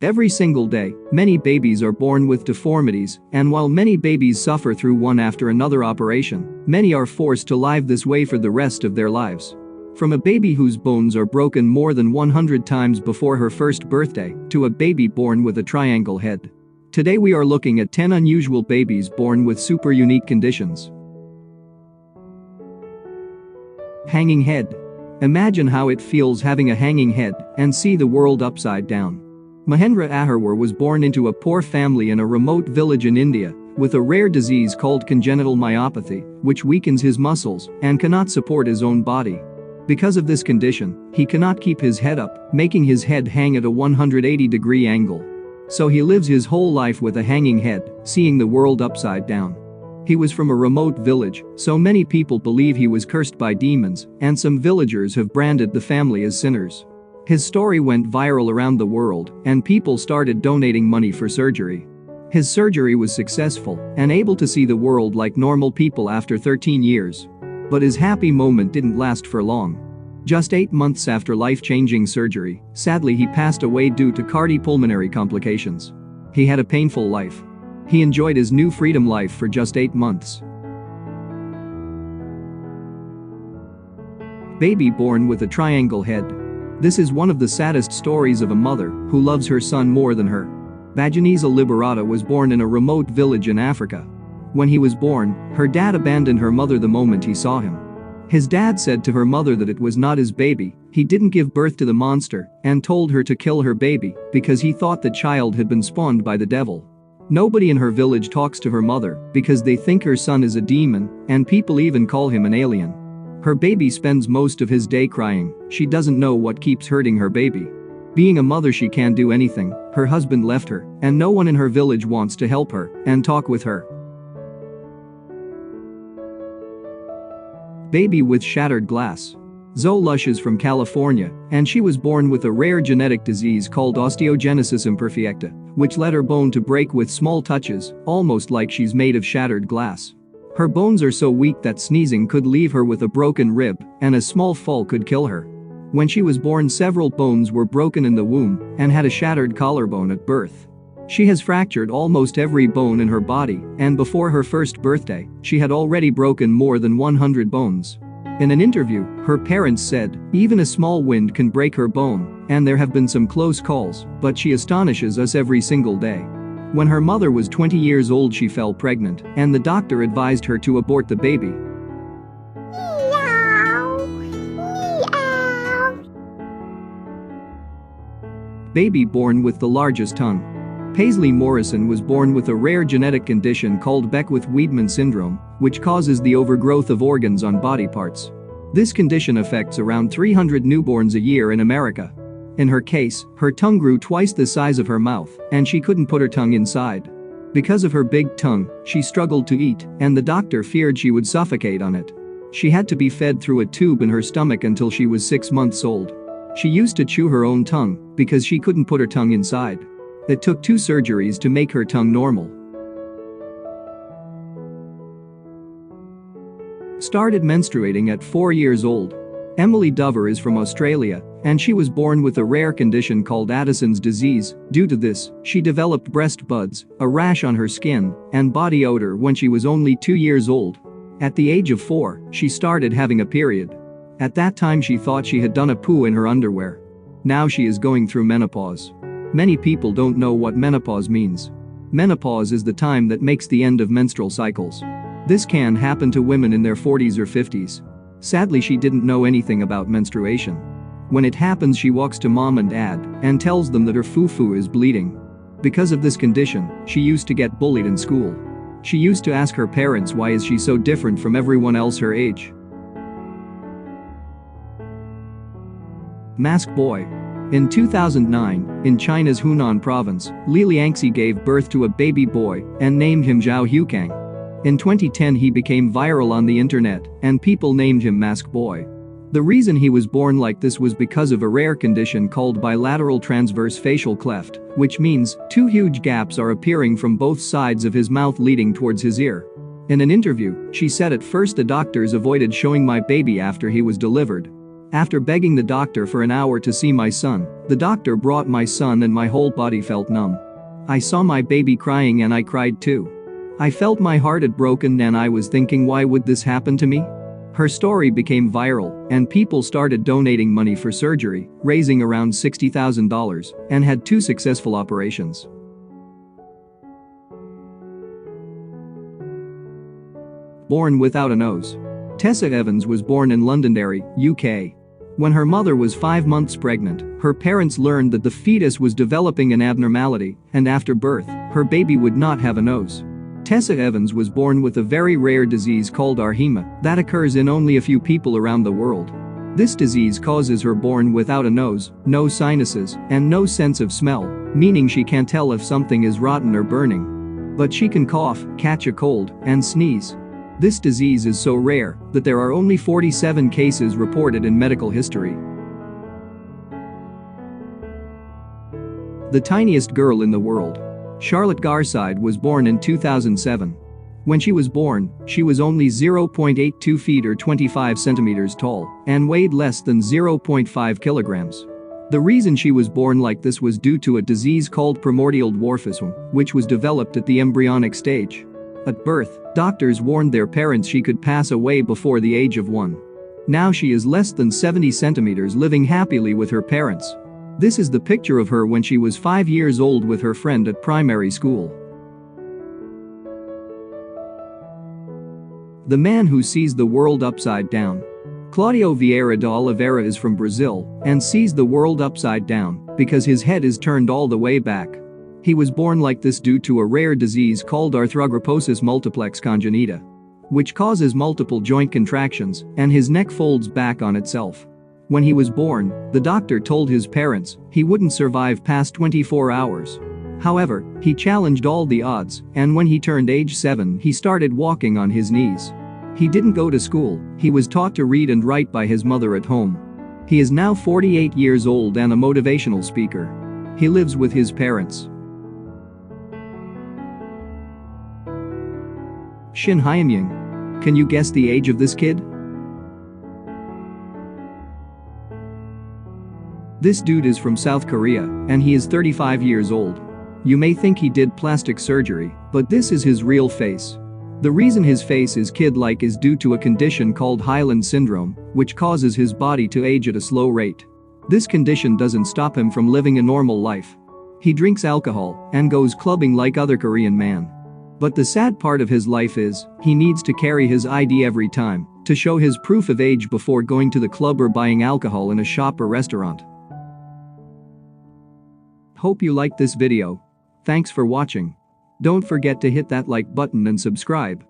Every single day, many babies are born with deformities, and while many babies suffer through one after another operation, many are forced to live this way for the rest of their lives. From a baby whose bones are broken more than 100 times before her first birthday, to a baby born with a triangle head. Today we are looking at 10 unusual babies born with super unique conditions. Hanging head. Imagine how it feels having a hanging head and see the world upside down. Mahendra Aharwar was born into a poor family in a remote village in India with a rare disease called congenital myopathy, which weakens his muscles and cannot support his own body. Because of this condition, he cannot keep his head up, making his head hang at a 180-degree angle. So he lives his whole life with a hanging head, seeing the world upside down. He was from a remote village, so many people believe he was cursed by demons, and some villagers have branded the family as sinners. His story went viral around the world, and people started donating money for surgery. His surgery was successful and able to see the world like normal people after 13 years. But his happy moment didn't last for long. Just 8 months after life-changing surgery, sadly he passed away due to cardiopulmonary complications. He had a painful life. He enjoyed his new freedom life for just 8 months. Baby born with a triangle head. This is one of the saddest stories of a mother who loves her son more than her. Bajanisa Liberata was born in a remote village in Africa. When he was born, her dad abandoned her mother the moment he saw him. His dad said to her mother that it was not his baby, he didn't give birth to the monster, and told her to kill her baby because he thought the child had been spawned by the devil. Nobody in her village talks to her mother because they think her son is a demon, and people even call him an alien. Her baby spends most of his day crying. She doesn't know what keeps hurting her baby. Being a mother, she can't do anything. Her husband left her, and no one in her village wants to help her and talk with her. Baby with shattered glass. Zoe Lush is from California, and she was born with a rare genetic disease called osteogenesis imperfecta, which led her bone to break with small touches, almost like she's made of shattered glass. Her bones are so weak that sneezing could leave her with a broken rib, and a small fall could kill her. When she was born, several bones were broken in the womb and had a shattered collarbone at birth. She has fractured almost every bone in her body, and before her first birthday, she had already broken more than 100 bones. In an interview, her parents said, "Even a small wind can break her bone, and there have been some close calls, but she astonishes us every single day." When her mother was 20 years old, she fell pregnant, and the doctor advised her to abort the baby. Meow. Meow. Baby born with the largest tongue. Paisley Morrison was born with a rare genetic condition called Beckwith-Wiedemann syndrome, which causes the overgrowth of organs on body parts. This condition affects around 300 newborns a year in America. In her case, her tongue grew twice the size of her mouth, and she couldn't put her tongue inside. Because of her big tongue, she struggled to eat, and the doctor feared she would suffocate on it. She had to be fed through a tube in her stomach until she was 6 months old. She used to chew her own tongue because she couldn't put her tongue inside. It took 2 surgeries to make her tongue normal. Started menstruating at 4 years old. Emily Dover is from Australia, and she was born with a rare condition called Addison's disease. Due to this, she developed breast buds, a rash on her skin, and body odor when she was only 2 years old. At the age of 4, she started having a period. At that time she thought she had done a poo in her underwear. Now she is going through menopause. Many people don't know what menopause means. Menopause is the time that makes the end of menstrual cycles. This can happen to women in their 40s or 50s. Sadly, she didn't know anything about menstruation. When it happens, she walks to mom and dad and tells them that her foo-foo is bleeding. Because of this condition, she used to get bullied in school. She used to ask her parents, why is she so different from everyone else her age? Mask boy. In 2009, in China's Hunan province, Li Liangxi gave birth to a baby boy and named him Zhao Hukang. In 2010, he became viral on the internet, and people named him Mask Boy. The reason he was born like this was because of a rare condition called bilateral transverse facial cleft, which means 2 huge gaps are appearing from both sides of his mouth leading towards his ear. In an interview, she said, "At first the doctors avoided showing my baby after he was delivered. After begging the doctor for an hour to see my son, the doctor brought my son and my whole body felt numb. I saw my baby crying and I cried too. I felt my heart had broken and I was thinking, why would this happen to me? Her story became viral and people started donating money for surgery, raising around $60,000, and had 2 successful operations. Born without a nose. Tessa Evans was born in Londonderry, UK. When her mother was 5 months pregnant, her parents learned that the fetus was developing an abnormality, and after birth, her baby would not have a nose. Tessa Evans was born with a very rare disease called arrhythmia that occurs in only a few people around the world. This disease causes her born without a nose, no sinuses, and no sense of smell, meaning she can't tell if something is rotten or burning. But she can cough, catch a cold, and sneeze. This disease is so rare that there are only 47 cases reported in medical history. The tiniest girl in the world. Charlotte Garside was born in 2007. When she was born, she was only 0.82 feet or 25 centimeters tall and weighed less than 0.5 kilograms. The reason she was born like this was due to a disease called primordial dwarfism, which was developed at the embryonic stage. At birth, doctors warned their parents she could pass away before the age of 1. Now she is less than 70 centimeters, living happily with her parents. This is the picture of her when she was 5 years old with her friend at primary school. The man who sees the world upside down. Claudio Vieira de Oliveira is from Brazil and sees the world upside down because his head is turned all the way back. He was born like this due to a rare disease called arthrogryposis multiplex congenita, which causes multiple joint contractions and his neck folds back on itself. When he was born, the doctor told his parents he wouldn't survive past 24 hours. However, he challenged all the odds, and when he turned age 7, he started walking on his knees. He didn't go to school, he was taught to read and write by his mother at home. He is now 48 years old and a motivational speaker. He lives with his parents. Shin Hyomyung. Can you guess the age of this kid? This dude is from South Korea and he is 35 years old. You may think he did plastic surgery, but this is his real face. The reason his face is kid-like is due to a condition called Highland syndrome, which causes his body to age at a slow rate. This condition doesn't stop him from living a normal life. He drinks alcohol and goes clubbing like other Korean man. But the sad part of his life is, he needs to carry his ID every time to show his proof of age before going to the club or buying alcohol in a shop or restaurant. Hope you liked this video. Thanks for watching. Don't forget to hit that like button and subscribe.